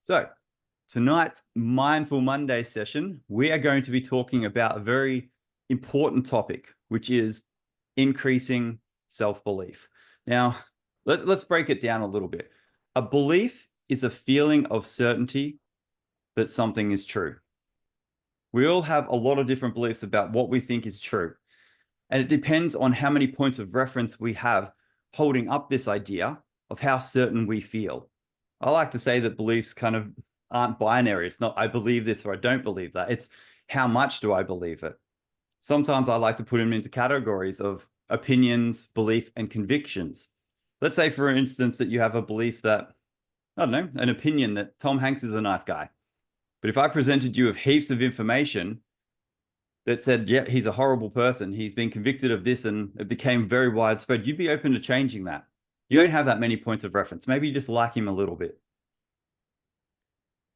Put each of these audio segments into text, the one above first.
So tonight's Mindful Monday session, we are going to be talking about a very important topic, which is increasing self-belief. Now, let's break it down a little bit. A belief is a feeling of certainty that something is true. We all have a lot of different beliefs about what we think is true. And it depends on how many points of reference we have holding up this idea of how certain we feel. I like to say that beliefs kind of aren't binary. It's not I believe this or I don't believe that. It's how much do I believe it? Sometimes I like to put them into categories of opinions, belief, and convictions. Let's say, for instance, that you have a belief that, I don't know, an opinion that Tom Hanks is a nice guy. But if I presented you with heaps of information that said, yeah, he's a horrible person, he's been convicted of this, and it became very widespread, you'd be open to changing that. You don't have that many points of reference. Maybe you just like him a little bit.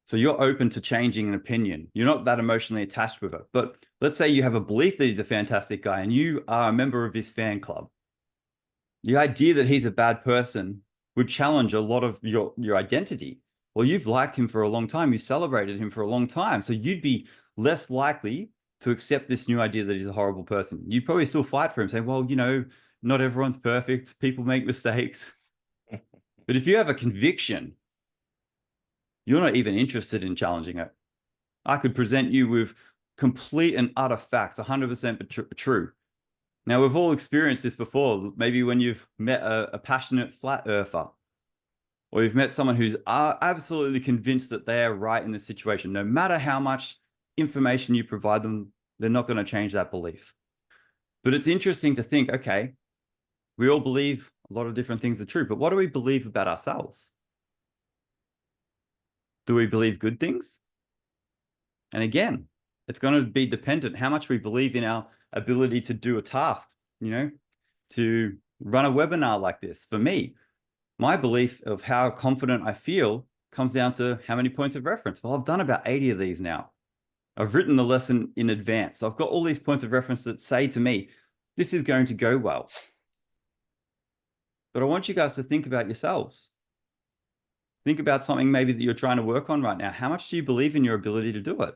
So you're open to changing an opinion. You're not that emotionally attached with it. But let's say you have a belief that he's a fantastic guy and you are a member of his fan club. The idea that he's a bad person would challenge a lot of your identity. Well, you've liked him for a long time. You celebrated him for a long time. So you'd be less likely to accept this new idea that he's a horrible person. You'd probably still fight for him, saying, well, not everyone's perfect. People make mistakes. But if you have a conviction, you're not even interested in challenging it. I could present you with complete and utter facts, 100% true. Now, we've all experienced this before. Maybe when you've met a passionate flat earther, or you've met someone who's absolutely convinced that they are right in the situation. No matter how much information you provide them, they're not going to change that belief. But it's interesting to think, okay, we all believe a lot of different things are true, but what do we believe about ourselves? Do we believe good things? And again, it's going to be dependent how much we believe in our ability to do a task, to run a webinar like this. For me, my belief of how confident I feel comes down to how many points of reference. Well, I've done about 80 of these now. I've written the lesson in advance. So I've got all these points of reference that say to me, this is going to go well. But I want you guys to think about yourselves. Think about something maybe that you're trying to work on right now. How much do you believe in your ability to do it?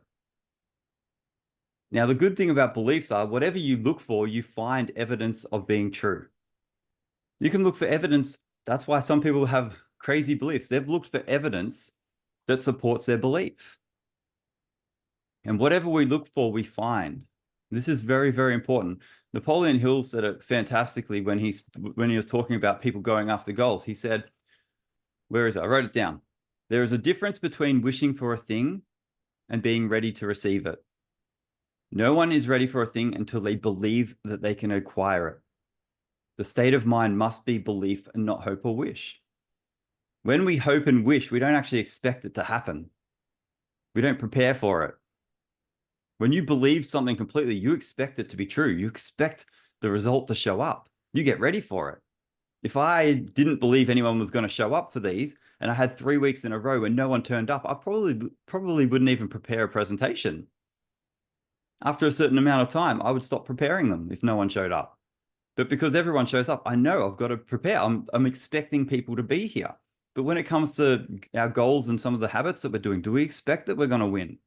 Now, the good thing about beliefs are whatever you look for, you find evidence of being true. You can look for evidence. That's why some people have crazy beliefs. They've looked for evidence that supports their belief. And whatever we look for, we find. This is very, very important. Napoleon Hill said it fantastically when he was talking about people going after goals. He said, where is it? I wrote it down. There is a difference between wishing for a thing and being ready to receive it. No one is ready for a thing until they believe that they can acquire it. The state of mind must be belief and not hope or wish. When we hope and wish, we don't actually expect it to happen. We don't prepare for it. When you believe something completely, you expect it to be true. You expect the result to show up. You get ready for it. If I didn't believe anyone was going to show up for these and I had 3 weeks in a row and no one turned up, I probably wouldn't even prepare a presentation. After a certain amount of time, I would stop preparing them if no one showed up. But because everyone shows up, I know I've got to prepare. I'm expecting people to be here. But when it comes to our goals and some of the habits that we're doing, do we expect that we're going to win?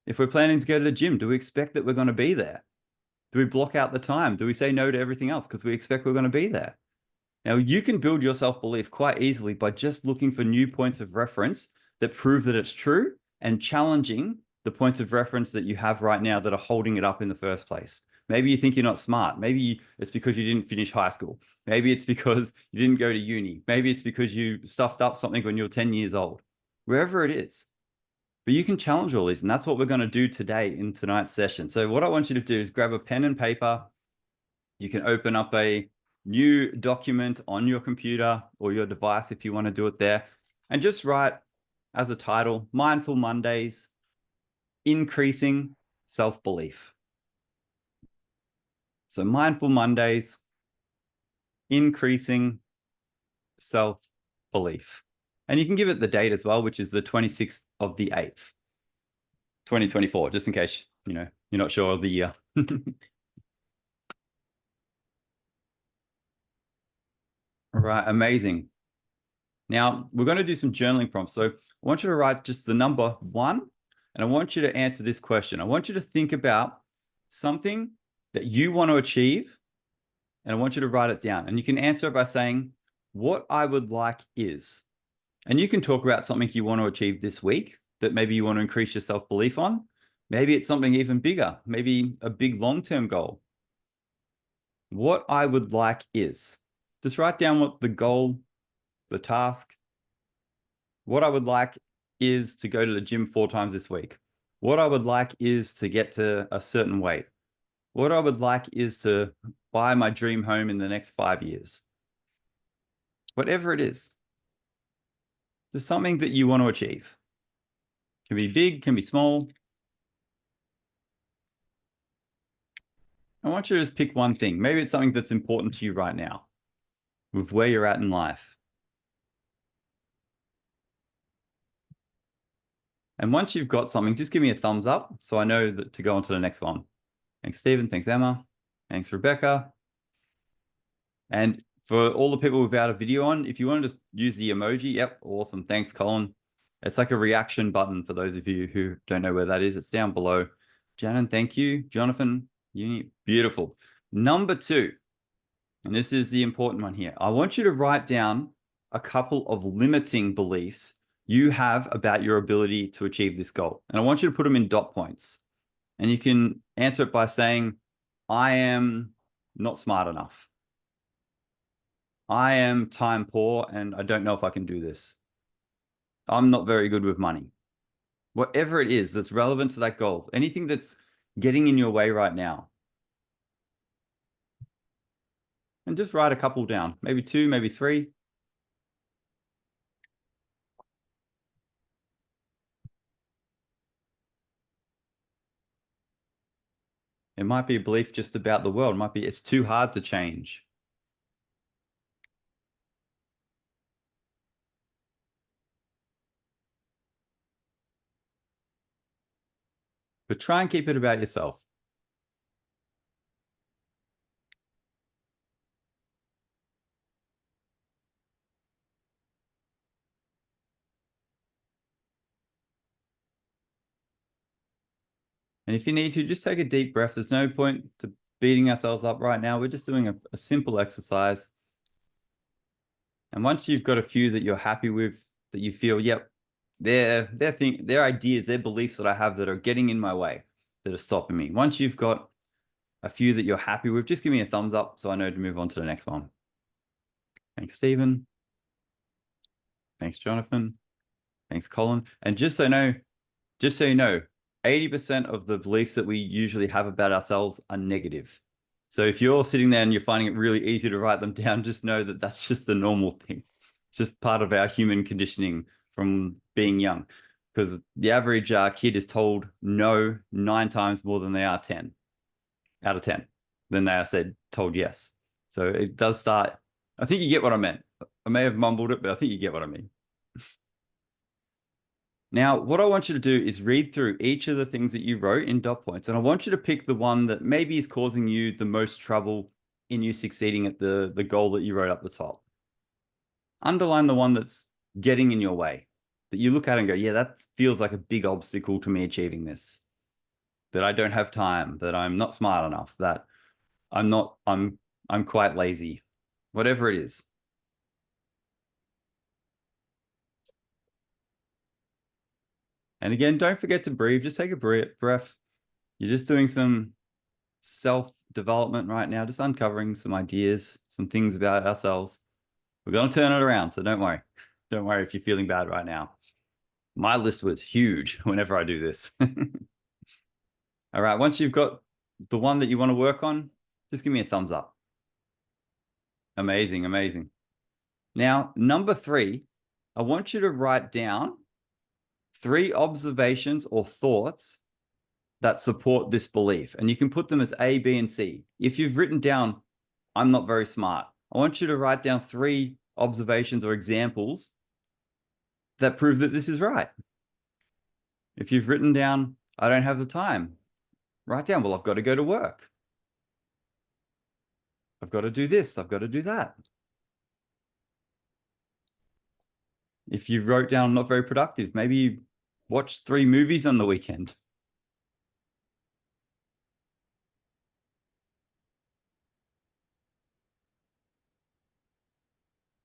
If we're planning to go to the gym, do we expect that we're going to be there? Do we block out the time? Do we say no to everything else because we expect we're going to be there? Now, you can build your self-belief quite easily by just looking for new points of reference that prove that it's true and challenging the points of reference that you have right now that are holding it up in the first place. Maybe you think you're not smart. Maybe it's because you didn't finish high school. Maybe it's because you didn't go to uni. Maybe it's because you stuffed up something when you were 10 years old. Wherever it is. But you can challenge all these, and that's what we're going to do today in tonight's session. So what I want you to do is grab a pen and paper. You can open up a new document on your computer or your device if you want to do it there, and just write as a title, Mindful Mondays, Increasing Self-Belief. So Mindful Mondays, Increasing Self-Belief. And you can give it the date as well, which is the 26th of the 8th, 2024, just in case, you're not sure of the year. All right, amazing. Now, we're going to do some journaling prompts. So I want you to write just the number 1, and I want you to answer this question. I want you to think about something that you want to achieve, and I want you to write it down. And you can answer it by saying, what I would like is. And you can talk about something you want to achieve this week that maybe you want to increase your self-belief on. Maybe it's something even bigger, maybe a big long-term goal. What I would like is. Just write down what the goal, the task. What I would like is to go to the gym 4 times this week. What I would like is to get to a certain weight. What I would like is to buy my dream home in the next 5 years. Whatever it is. There's something that you want to achieve. Can be big, can be small. I want you to just pick one thing. Maybe it's something that's important to you right now with where you're at in life. And once you've got something, just give me a thumbs up so I know that to go on to the next one. Thanks, Stephen. Thanks, Emma. Thanks, Rebecca. And for all the people without a video on, if you want to just use the emoji, yep, awesome. Thanks, Colin. It's like a reaction button for those of you who don't know where that is. It's down below. Janan, thank you. Jonathan, beautiful. Number 2, and this is the important one here. I want you to write down a couple of limiting beliefs you have about your ability to achieve this goal. And I want you to put them in dot points. And you can answer it by saying, I am not smart enough. I am time poor and I don't know if I can do this. I'm not very good with money. Whatever it is that's relevant to that goal, anything that's getting in your way right now. And just write a couple down, maybe 2, maybe 3. It might be a belief just about the world. It might be, it's too hard to change. But try and keep it about yourself. And if you need to, just take a deep breath. There's no point to beating ourselves up right now. We're just doing a simple exercise. And once you've got a few that you're happy with, that you feel, yep, they're ideas, they're beliefs that I have that are getting in my way, that are stopping me. Once you've got a few that you're happy with, just give me a thumbs up so I know to move on to the next one. Thanks, Stephen. Thanks, Jonathan. Thanks, Colin. And just so you know, 80% of the beliefs that we usually have about ourselves are negative. So if you're sitting there and you're finding it really easy to write them down, just know that that's just a normal thing. It's just part of our human conditioning from being young, because the average kid is told no 9 times more than they are 10 out of 10. Then they are told yes. So it does start. I think you get what I meant. I may have mumbled it, but I think you get what I mean. Now, what I want you to do is read through each of the things that you wrote in dot points, and I want you to pick the one that maybe is causing you the most trouble in you succeeding at the goal that you wrote up the top. Underline the one that's getting in your way, that you look at and go, yeah, that feels like a big obstacle to me achieving this, that I don't have time, that I'm not smart enough, that I'm quite lazy, whatever it is. And again, don't forget to breathe. Just take a breath. You're just doing some self-development right now, just uncovering some ideas, some things about ourselves. We're going to turn it around, so don't worry. Don't worry if you're feeling bad right now. My list was huge whenever I do this. All right, once you've got the one that you want to work on, just give me a thumbs up. Amazing, amazing. Now, number 3, I want you to write down 3 observations or thoughts that support this belief. And you can put them as A, B, and C. If you've written down, I'm not very smart, I want you to write down 3 observations or examples that prove that this is right. If you've written down, I don't have the time, write down, well, I've got to go to work. I've got to do this. I've got to do that. If you wrote down I'm not very productive, maybe you watch 3 movies on the weekend.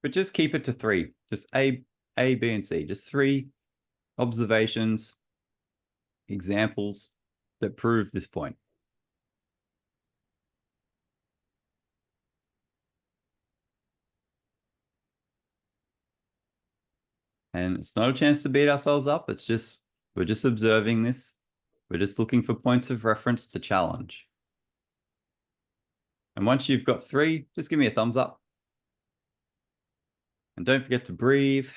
But just keep it to 3. Just A, B, and C. Just 3 observations, examples that prove this point. And it's not a chance to beat ourselves up. It's just, we're just observing this. We're just looking for points of reference to challenge. And once you've got 3, just give me a thumbs up. And don't forget to breathe.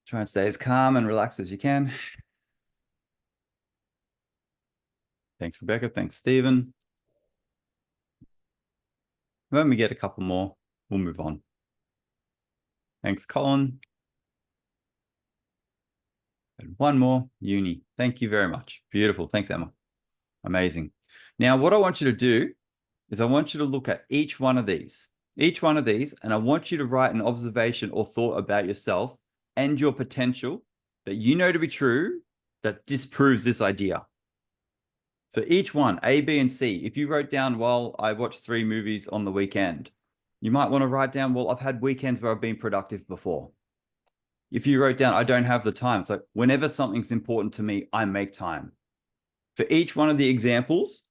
Try and stay as calm and relaxed as you can. Thanks, Rebecca. Thanks, Stephen. When we get a couple more, we'll move on. Thanks, Colin. And one more, Uni. Thank you very much. Beautiful. Thanks, Emma. Amazing. Now, what I want you to do is I want you to look at each one of these, and I want you to write an observation or thought about yourself and your potential that you know to be true that disproves this idea. So each one, A, B, and C, if you wrote down, well, I watched 3 movies on the weekend, you might want to write down, well, I've had weekends where I've been productive before. If you wrote down, I don't have the time, it's like, whenever something's important to me, I make time. For each one of the examples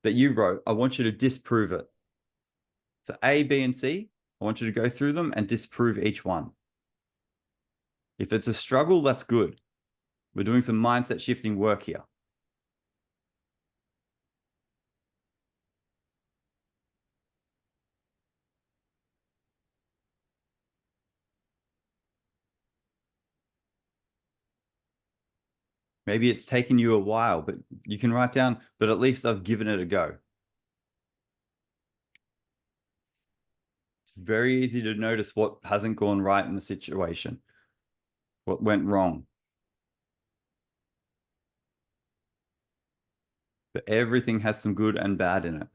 that you wrote, I want you to disprove it. So A, B, and C, I want you to go through them and disprove each one. If it's a struggle, that's good. We're doing some mindset shifting work here. Maybe it's taken you a while, but you can write down, but at least I've given it a go. It's very easy to notice what hasn't gone right in the situation, what went wrong. But everything has some good and bad in it.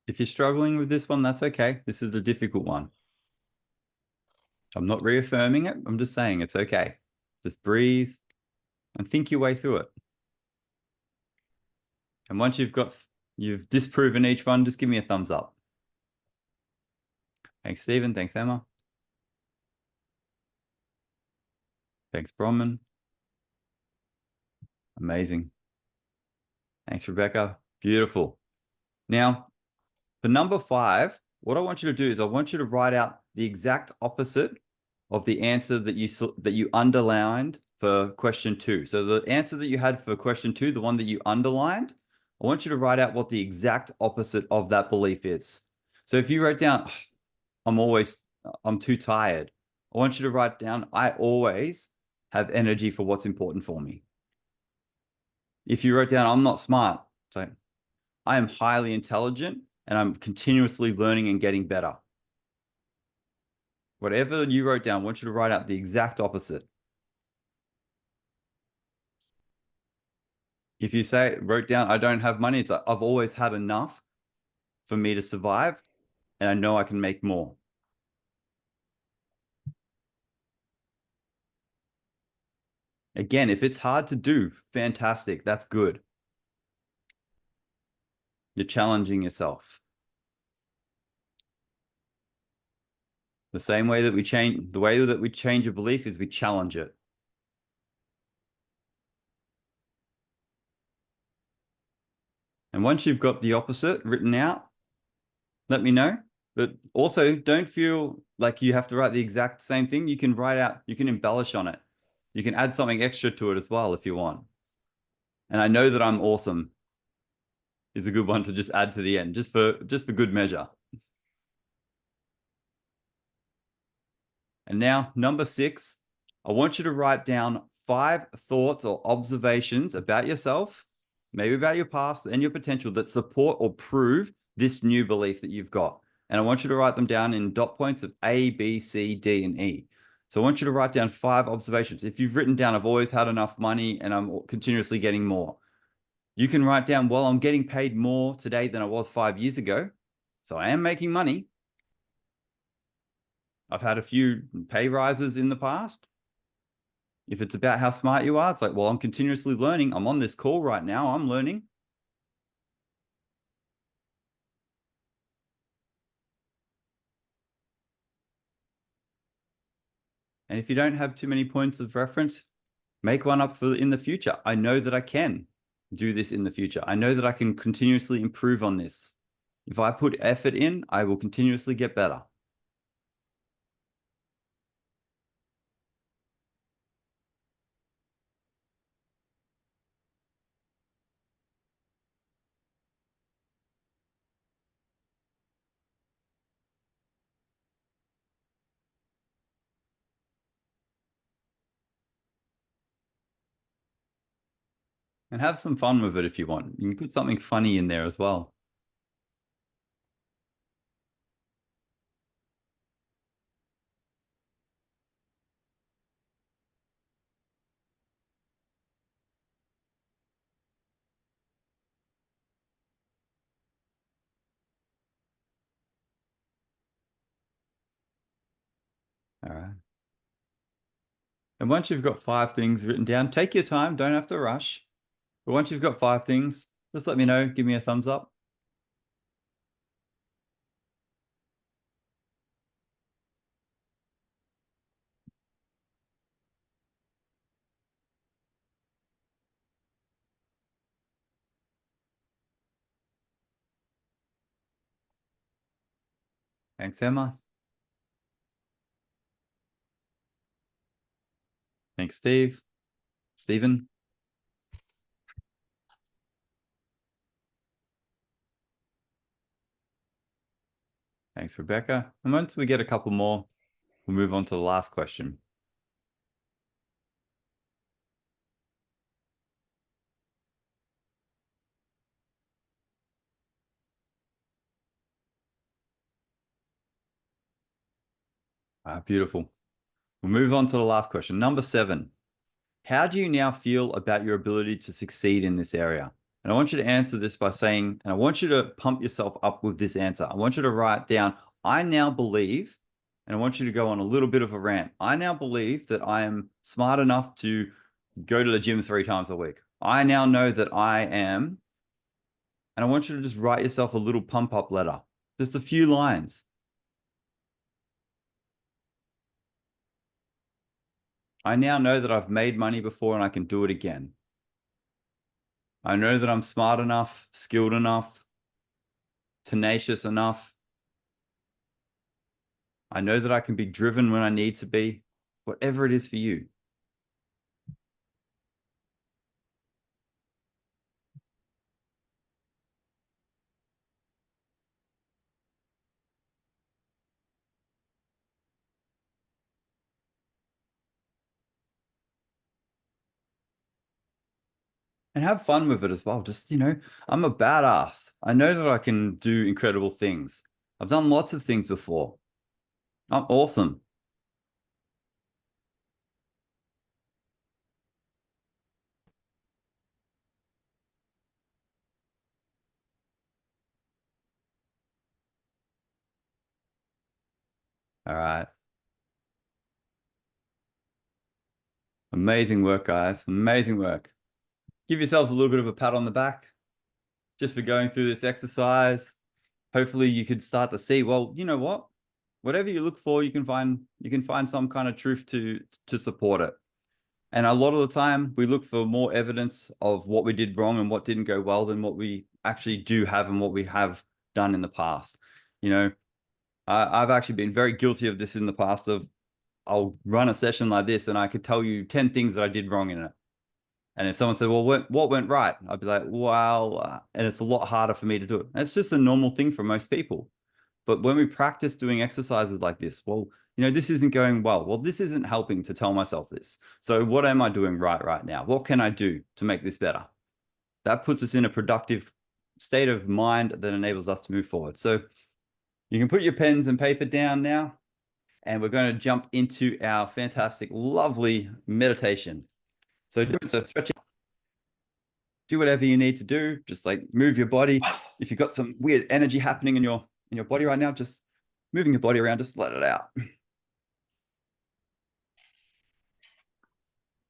If you're struggling with this one, that's okay. This is a difficult one. I'm not reaffirming it. I'm just saying it's okay. Just breathe and think your way through it. And once you've disproven each one, just give me a thumbs up. Thanks, Stephen. Thanks, Emma. Thanks, Bronman. Amazing. Thanks, Rebecca. Beautiful. Now, for number 5, what I want you to do is I want you to write out the exact opposite of the answer that you underlined for question 2. So the answer that you had for question 2, the one that you underlined, I want you to write out what the exact opposite of that belief is. So if you wrote down, I'm too tired, I want you to write down, I always have energy for what's important for me. If you wrote down, I'm not smart, so I am highly intelligent and I'm continuously learning and getting better. Whatever you wrote down, I want you to write out the exact opposite. If you wrote down, I don't have money, it's like, I've always had enough for me to survive and I know I can make more. Again, if it's hard to do, fantastic. That's good. You're challenging yourself. The way that we change a belief is we challenge it. And once you've got the opposite written out, let me know. But also don't feel like you have to write the exact same thing. You can embellish on it. You can add something extra to it as well if you want. And I know that I'm awesome is a good one to just add to the end, just for good measure. And now, number 6, I want you to write down 5 thoughts or observations about yourself, maybe about your past and your potential, that support or prove this new belief that you've got. And I want you to write them down in dot points of A, B, C, D, and E. So I want you to write down 5 observations. If you've written down, I've always had enough money and I'm continuously getting more. You can write down, well, I'm getting paid more today than I was 5 years ago. So I am making money. I've had a few pay rises in the past. If it's about how smart you are, it's like, well, I'm continuously learning. I'm on this call right now. I'm learning. And if you don't have too many points of reference, make one up for in the future. I know that I can do this in the future. I know that I can continuously improve on this. If I put effort in, I will continuously get better. And have some fun with it if you want. You can put something funny in there as well. All right. And once you've got 5 things written down, take your time. Don't have to rush. But once you've got 5 things, just let me know. Give me a thumbs up. Thanks, Emma. Thanks, Steve. Stephen. Thanks, Rebecca. And once we get a couple more, we'll move on to the last question. Beautiful. We'll move on to the last question. Number 7. How do you now feel about your ability to succeed in this area? And I want you to answer this by saying, and I want you to pump yourself up with this answer. I want you to write down, I now believe, and I want you to go on a little bit of a rant. I now believe that I am smart enough to go to the gym 3 times a week. I now know that I am, and I want you to just write yourself a little pump up letter, just a few lines. I now know that I've made money before and I can do it again. I know that I'm smart enough, skilled enough, tenacious enough. I know that I can be driven when I need to be, whatever it is for you. And have fun with it as well. Just, I'm a badass. I know that I can do incredible things. I've done lots of things before. I'm awesome. All right. Amazing work, guys. Amazing work. Give yourselves a little bit of a pat on the back just for going through this exercise. Hopefully you could start to see, well, you know what? Whatever you look for, you can find some kind of truth to support it. And a lot of the time we look for more evidence of what we did wrong and what didn't go well than what we actually do have and what we have done in the past. I've actually been very guilty of this in the past of I'll run a session like this and I could tell you 10 things that I did wrong in it. And if someone said, well, what went right? I'd be like, well, and it's a lot harder for me to do it. And it's just a normal thing for most people. But when we practice doing exercises like this, well, this isn't going well. Well, this isn't helping to tell myself this. So what am I doing right now? What can I do to make this better? That puts us in a productive state of mind that enables us to move forward. So You can put your pens and paper down now, and we're going to jump into our fantastic, lovely meditation. So stretch, do whatever you need to do. Just like move your body. If you've got some weird energy happening in your body right now, just moving your body around, just let it out.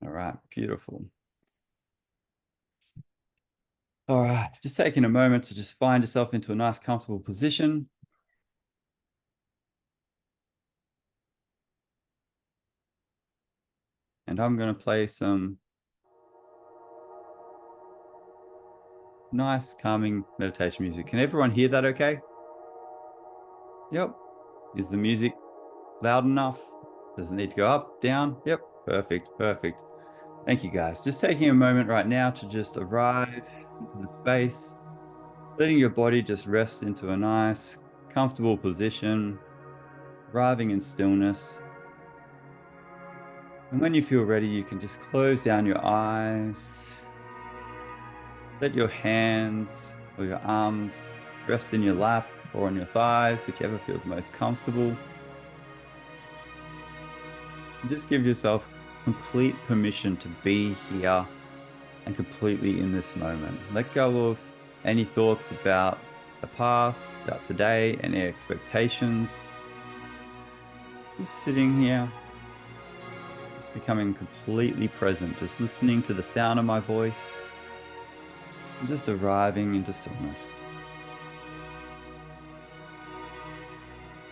All right, beautiful. All right, just taking a moment to just find yourself into a nice, comfortable position. And I'm going to play some nice, calming meditation music. Can everyone hear that okay? Yep. Is the music loud enough? Does it need to go up, down? Yep. Perfect, perfect. Thank you, guys. Just taking a moment right now to just arrive into the space, letting your body just rest into a nice, comfortable position, arriving in stillness. And when you feel ready, you can just close down your eyes. Let your hands or your arms rest in your lap or on your thighs, whichever feels most comfortable. And just give yourself complete permission to be here and completely in this moment. Let go of any thoughts about the past, about today, any expectations. Just sitting here, just becoming completely present, just listening to the sound of my voice, and just arriving into stillness.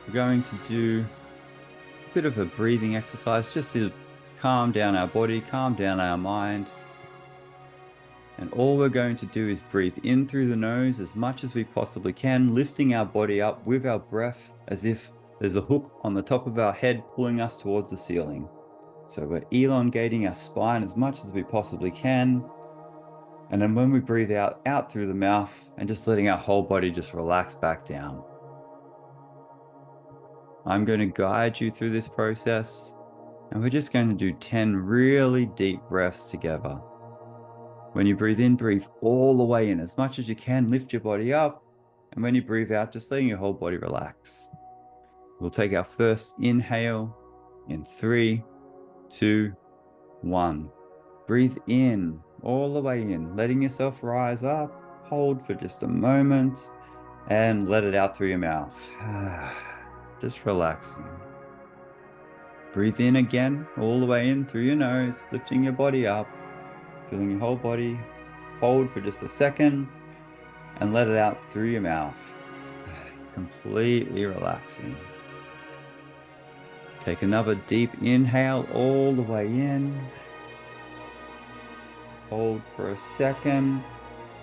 We're going to do a bit of a breathing exercise just to calm down our body, calm down our mind. And all we're going to do is breathe in through the nose as much as we possibly can, lifting our body up with our breath as if there's a hook on the top of our head pulling us towards the ceiling. So we're elongating our spine as much as we possibly can. And then when we breathe out through the mouth and just letting our whole body just relax back down. I'm going to guide you through this process, and we're just going to do 10 really deep breaths together. When you breathe in, breathe all the way in as much as you can, lift your body up. And when you breathe out, just letting your whole body relax. We'll take our first inhale in 3, 2, 1. Breathe in, all the way in, letting yourself rise up. Hold for just a moment and let it out through your mouth. Just relaxing. Breathe in again, all the way in through your nose, lifting your body up, feeling your whole body. Hold for just a second and let it out through your mouth. Completely relaxing. Take another deep inhale all the way in. Hold for a second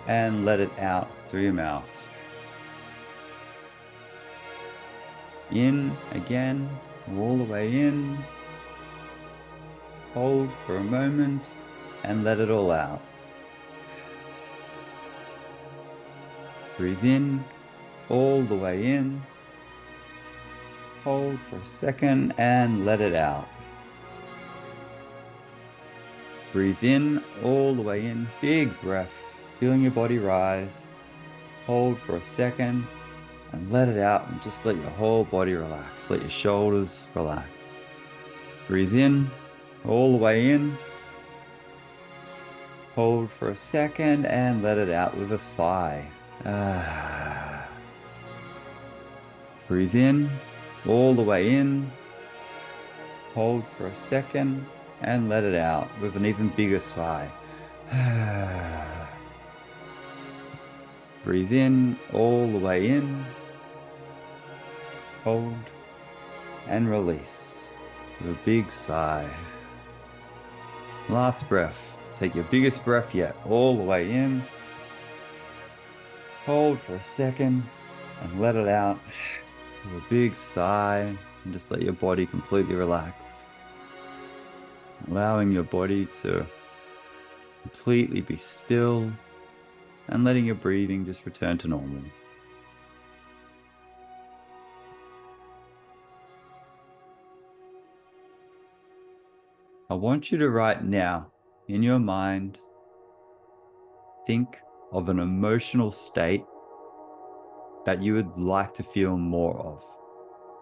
and let it out through your mouth. In again, all the way in. Hold for a moment and let it all out. Breathe in, all the way in. Hold for a second and let it out. Breathe in, all the way in, big breath, feeling your body rise. Hold for a second and let it out and just let your whole body relax. Let your shoulders relax. Breathe in, all the way in. Hold for a second and let it out with a sigh. Breathe in, all the way in. Hold for a second and let it out with an even bigger sigh. Breathe in, all the way in. Hold and release with a big sigh. Last breath. Take your biggest breath yet, all the way in. Hold for a second and let it out with a big sigh, and just let your body completely relax. Allowing your body to completely be still and letting your breathing just return to normal. I want you to right now, in your mind, think of an emotional state that you would like to feel more of.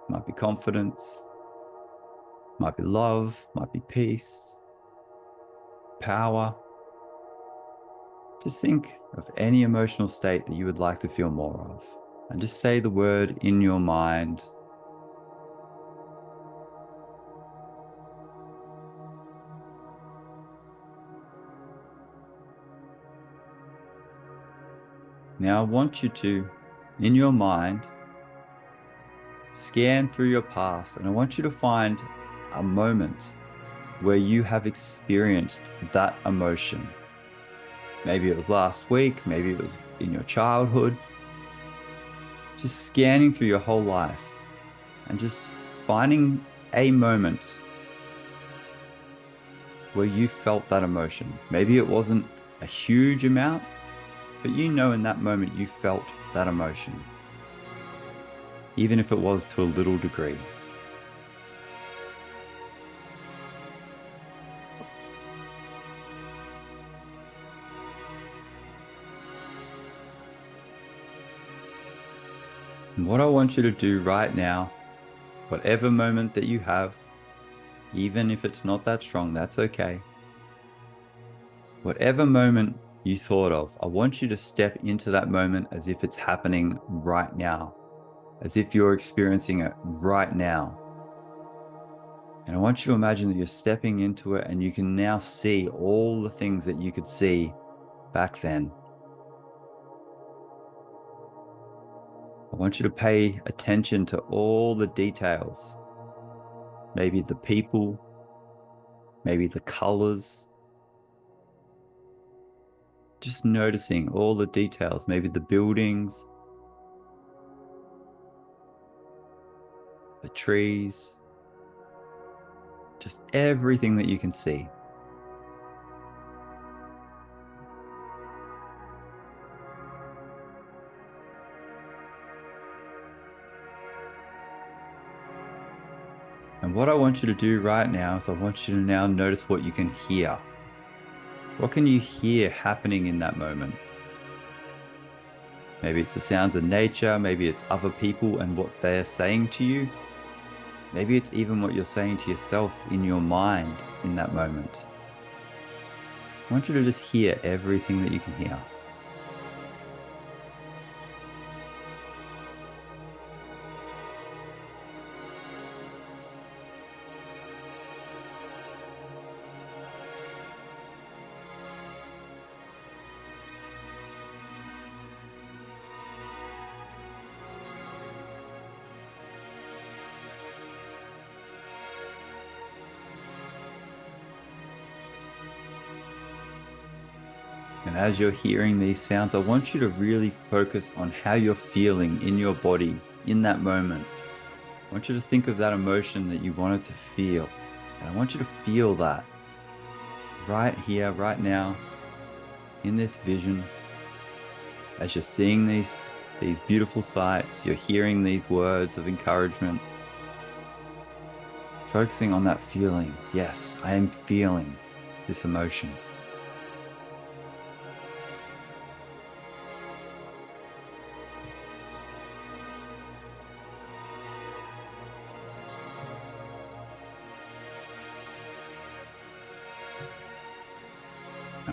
Might be confidence, might be love, might be peace, power. Just think of any emotional state that you would like to feel more of, and just say the word in your mind. Now I want you to, in your mind, scan through your past, and I want you to find a moment where you have experienced that emotion. Maybe it was last week, maybe it was in your childhood. Just scanning through your whole life and just finding a moment where you felt that emotion. Maybe it wasn't a huge amount, but you know in that moment you felt that emotion, even if it was to a little degree. And what I want you to do right now, whatever moment that you have, even if it's not that strong, that's okay. Whatever moment you thought of, I want you to step into that moment as if it's happening right now, as if you're experiencing it right now. And I want you to imagine that you're stepping into it and you can now see all the things that you could see back then. I want you to pay attention to all the details. Maybe the people, maybe the colors. Just noticing all the details, maybe the buildings, the trees, just everything that you can see. And what I want you to do right now is I want you to now notice what you can hear. What can you hear happening in that moment? Maybe it's the sounds of nature, maybe it's other people and what they're saying to you. Maybe it's even what you're saying to yourself in your mind in that moment. I want you to just hear everything that you can hear. And as you're hearing these sounds, I want you to really focus on how you're feeling in your body in that moment. I want you to think of that emotion that you wanted to feel. And I want you to feel that right here, right now, in this vision. As you're seeing these beautiful sights, you're hearing these words of encouragement. Focusing on that feeling. Yes, I am feeling this emotion.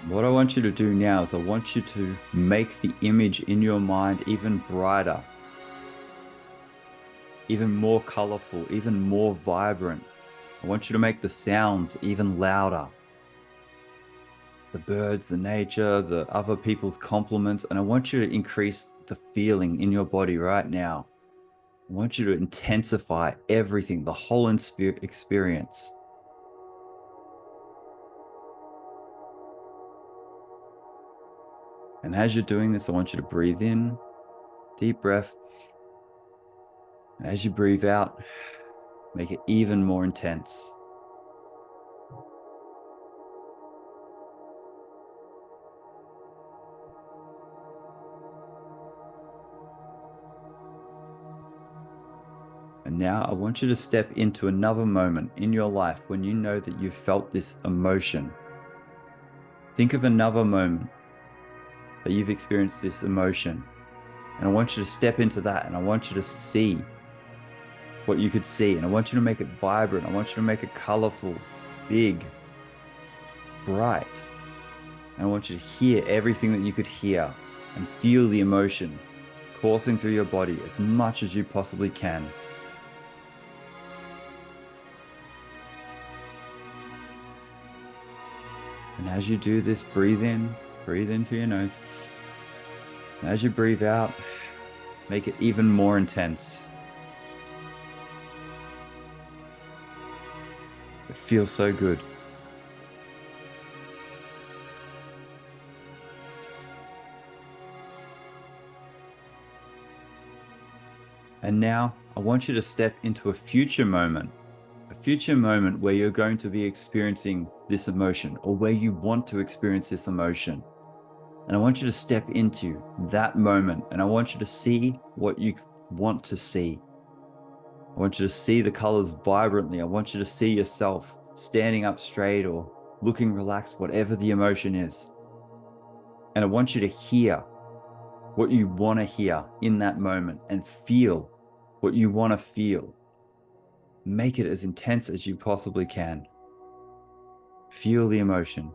What I want you to do now is I want you to make the image in your mind even brighter, even more colorful, even more vibrant. I want you to make the sounds even louder. The birds, the nature, the other people's compliments, and I want you to increase the feeling in your body right now. I want you to intensify everything, the whole experience. And as you're doing this, I want you to breathe in, deep breath. And as you breathe out, make it even more intense. And now I want you to step into another moment in your life when you know that you've felt this emotion. Think of another moment that you've experienced this emotion. And I want you to step into that, and I want you to see what you could see. And I want you to make it vibrant. I want you to make it colorful, big, bright. And I want you to hear everything that you could hear and feel the emotion coursing through your body as much as you possibly can. And as you do this, breathe in through your nose. And as you breathe out, make it even more intense. It feels so good. And now I want you to step into a future moment where you're going to be experiencing this emotion, or where you want to experience this emotion. And I want you to step into that moment, and I want you to see what you want to see. I want you to see the colors vibrantly. I want you to see yourself standing up straight or looking relaxed, whatever the emotion is. And I want you to hear what you want to hear in that moment and feel what you want to feel. Make it as intense as you possibly can. Feel the emotion.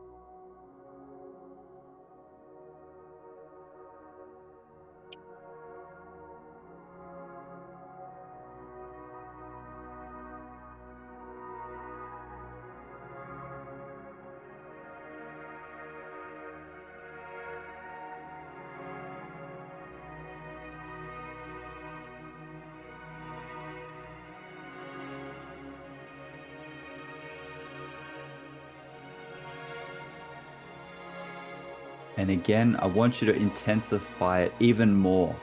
And again, I want you to intensify it even more.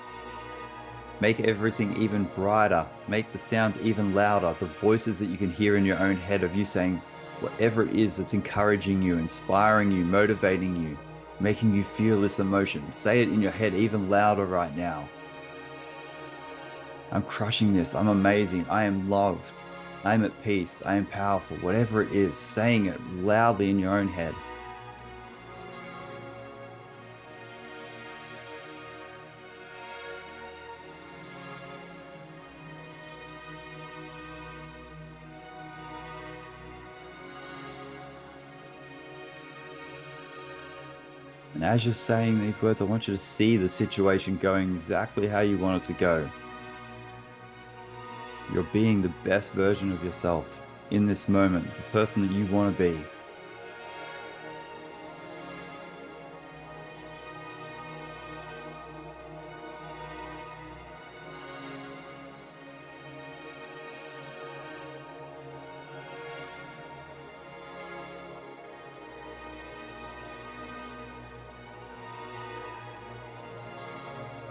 Make everything even brighter. Make the sounds even louder. The voices that you can hear in your own head of you saying whatever it is that's encouraging you, inspiring you, motivating you, making you feel this emotion. Say it in your head even louder right now. I'm crushing this. I'm amazing. I am loved. I am at peace. I am powerful. Whatever it is, saying it loudly in your own head. And as you're saying these words, I want you to see the situation going exactly how you want it to go. You're being the best version of yourself in this moment, the person that you want to be.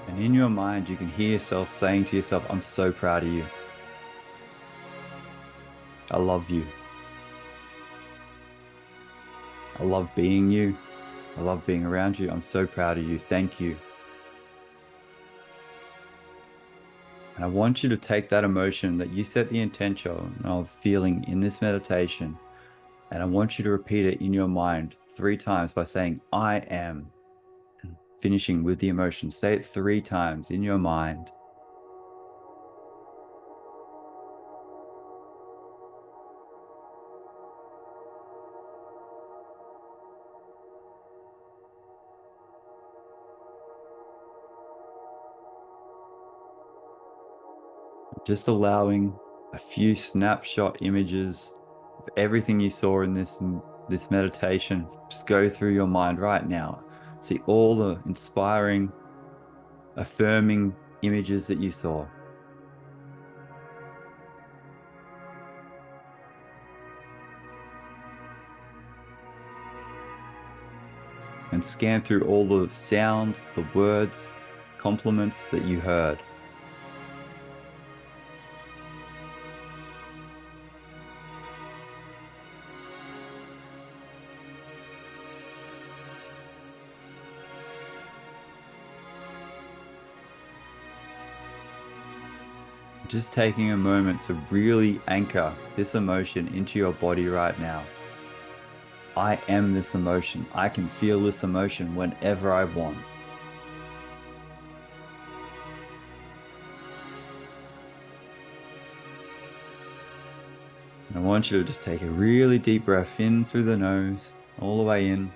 And in your mind, you can hear yourself saying to yourself, I'm so proud of you. I love you. I love being you. I love being around you. I'm so proud of you. Thank you. And I want you to take that emotion that you set the intention of feeling in this meditation, and I want you to repeat it in your mind 3 times by saying, I am, and finishing with the emotion. Say it 3 times in your mind. Just allowing a few snapshot images of everything you saw in this meditation just go through your mind right now. See all the inspiring, affirming images that you saw. And scan through all the sounds, the words, compliments that you heard. Just taking a moment to really anchor this emotion into your body right now. I am this emotion. I can feel this emotion whenever I want. And I want you to just take a really deep breath in through the nose, all the way in.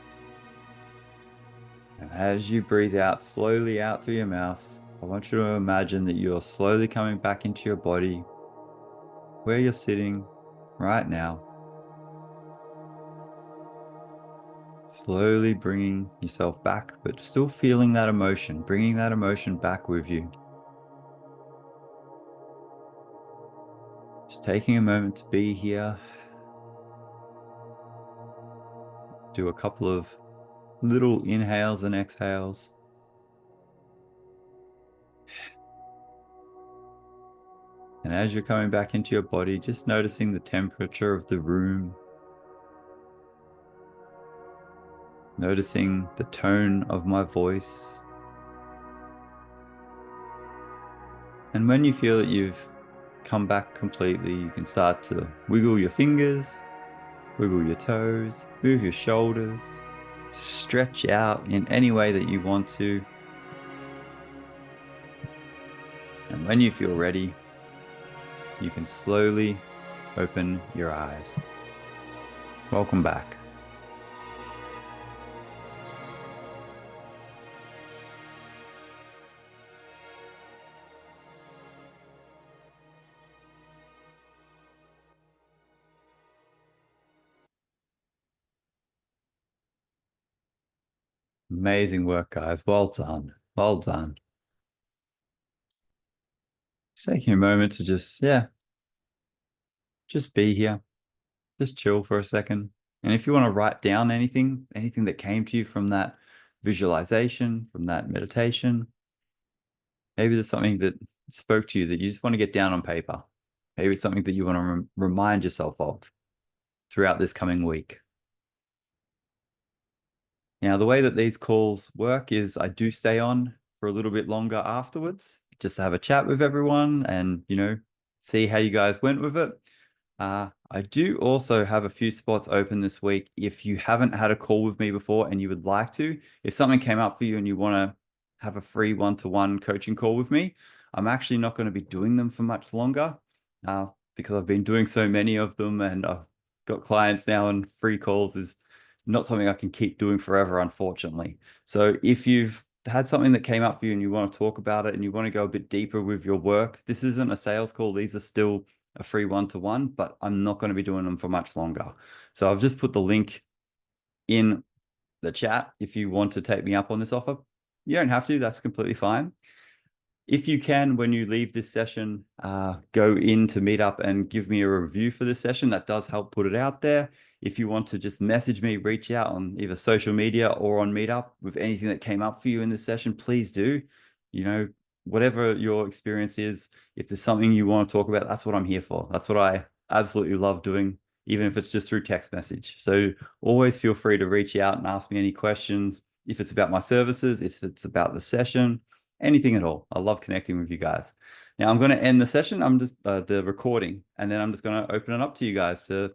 And as you breathe out, slowly out through your mouth, I want you to imagine that you're slowly coming back into your body, where you're sitting right now. Slowly bringing yourself back, but still feeling that emotion, bringing that emotion back with you. Just taking a moment to be here. Do a couple of little inhales and exhales. And as you're coming back into your body, just noticing the temperature of the room, noticing the tone of my voice. And when you feel that you've come back completely, you can start to wiggle your fingers, wiggle your toes, move your shoulders, stretch out in any way that you want to. And when you feel ready, you can slowly open your eyes. Welcome back. Amazing work, guys. Well done. Well done. Just taking a moment to just be here. Just chill for a second. And if you want to write down anything that came to you from that visualization, from that meditation, maybe there's something that spoke to you that you just want to get down on paper. Maybe it's something that you want to remind yourself of throughout this coming week. Now, the way that these calls work is I do stay on for a little bit longer afterwards, just to have a chat with everyone and, see how you guys went with it. I do also have a few spots open this week. If you haven't had a call with me before and you would like to, if something came up for you and you want to have a free one-to-one coaching call with me, I'm actually not going to be doing them for much longer because I've been doing so many of them and I've got clients now, and free calls is not something I can keep doing forever, unfortunately. So if you've had something that came up for you and you want to talk about it and you want to go a bit deeper with your work, this isn't a sales call. These are still a free one-to-one, but I'm not going to be doing them for much longer. So I've just put the link in the chat if you want to take me up on this offer. You don't have to, that's completely fine. If you can, when you leave this session, go into Meetup and give me a review for this session. That does help put it out there. If you want to just message me, reach out on either social media or on Meetup with anything that came up for you in this session, please do. Whatever your experience is, if there's something you want to talk about, that's what I'm here for. That's what I absolutely love doing, even if it's just through text message. So always feel free to reach out and ask me any questions. If it's about my services, if it's about the session, anything at all. I love connecting with you guys. Now I'm going to end the session. I'm just the recording, and then I'm just going to open it up to you guys to